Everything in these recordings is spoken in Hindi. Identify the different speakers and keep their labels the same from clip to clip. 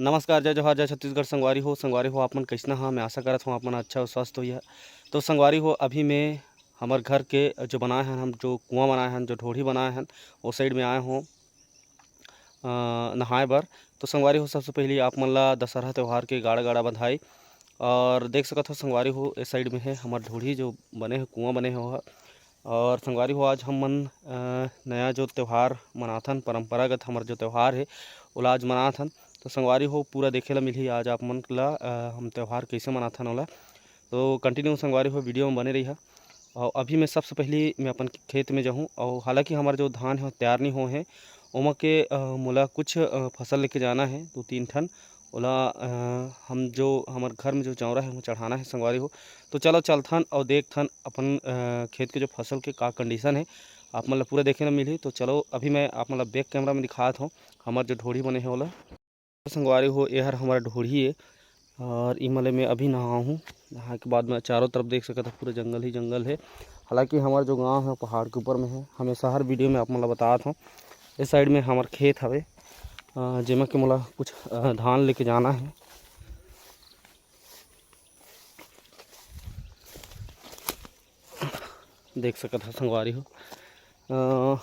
Speaker 1: नमस्कार, जय जोहार, जय छत्तीसगढ़। संगवारी हो आप मन कइसना ह? मैं आशा करत हूँ आप मन अच्छा अउ स्वस्थ होइहा। तो संगवारी हो अभी मैं हमर घर के जो बनाए हन, हम जो कुआँ बनाए हन, जो ढोढ़ी बनाए हन, ओ साइड में आए हों नहाए बर। तो संगवारी हो सबसे पहले आप मन ला दशहरा त्यौहार के गाड़ा-गाड़ा बधाई। और देख सकत हो संगवारी हो ए साइड में है हमर ढोढ़ी जो बने हे, कुआँ बने हे ओहा। और संगवारी हो आज हम मन नया जो त्यौहार मनाथन, परंपरागत हमर जो त्यौहार हे ओला आज मनाथन। तो संगवारी हो पूरा देखे ला मिलही आज आप मन ला हम त्यौहार कइसे मनाथन ओला। तो कंटिन्यू संगवारी हो वीडियो में बने रहिहा। और अभी मैं सबसे पहले मैं अपन खेत में जाहूँ और हालांकि हमारा जो धान है तैयार नहीं हुए हैं। ओमा के मोला कुछ फसल लेके जाना है 2-3 ठन। ओला हम जो हमारे घर में जो चौरा है वो चढ़ाना है संगवारी हो। तो चलो चलथन और देखथन अपन खेत के जो फसल के का कंडीशन है आप मन ला पूरा देखे ला मिलही। तो चलो अभी मैं आप मन ला बैक कैमरा में दिखात हूँ हमार जो ढोढ़ी बने है ओला। संगवारी हो ये हर हमारा ढोढ़ी है और इमले में अभी नहा हूँ। नहा के बाद में चारों तरफ देख सकते हो पूरा जंगल ही जंगल है। हालांकि हमारा जो गांव है पहाड़ के ऊपर में है। हमेशा हर वीडियो में आप मन ला बतात हूँ। इस साइड में हमार खेत हवे जेमा के मोला कुछ धान लेके जाना है। देख सकत हो संगवारी हो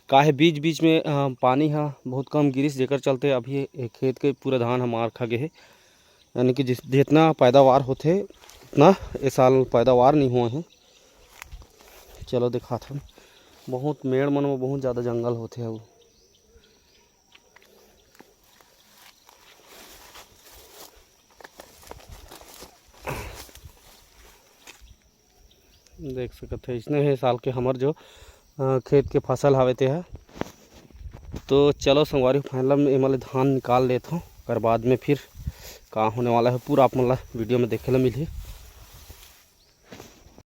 Speaker 1: का है बीच बीच में पानी हा बहुत कम गिरिस, जेकर चलते अभी खेत के पूरा धान ह मार खा गे हे। यानी कि जितना पैदावार होथे उतना ए साल पैदावार नहीं हुआ है। चलो दिखात हन बहुत मेड़ मन में बहुत ज़्यादा जंगल होथे। अउ देख सकत है इसने है साल के हमर जो खेत के फसल हवे ते है। तो चलो संगवारी फाइनल में एमले धान निकाल लेता हूँ। कर बाद में फिर का होने वाला है पूरा आप मन ला वीडियो में देखे ला मिलही।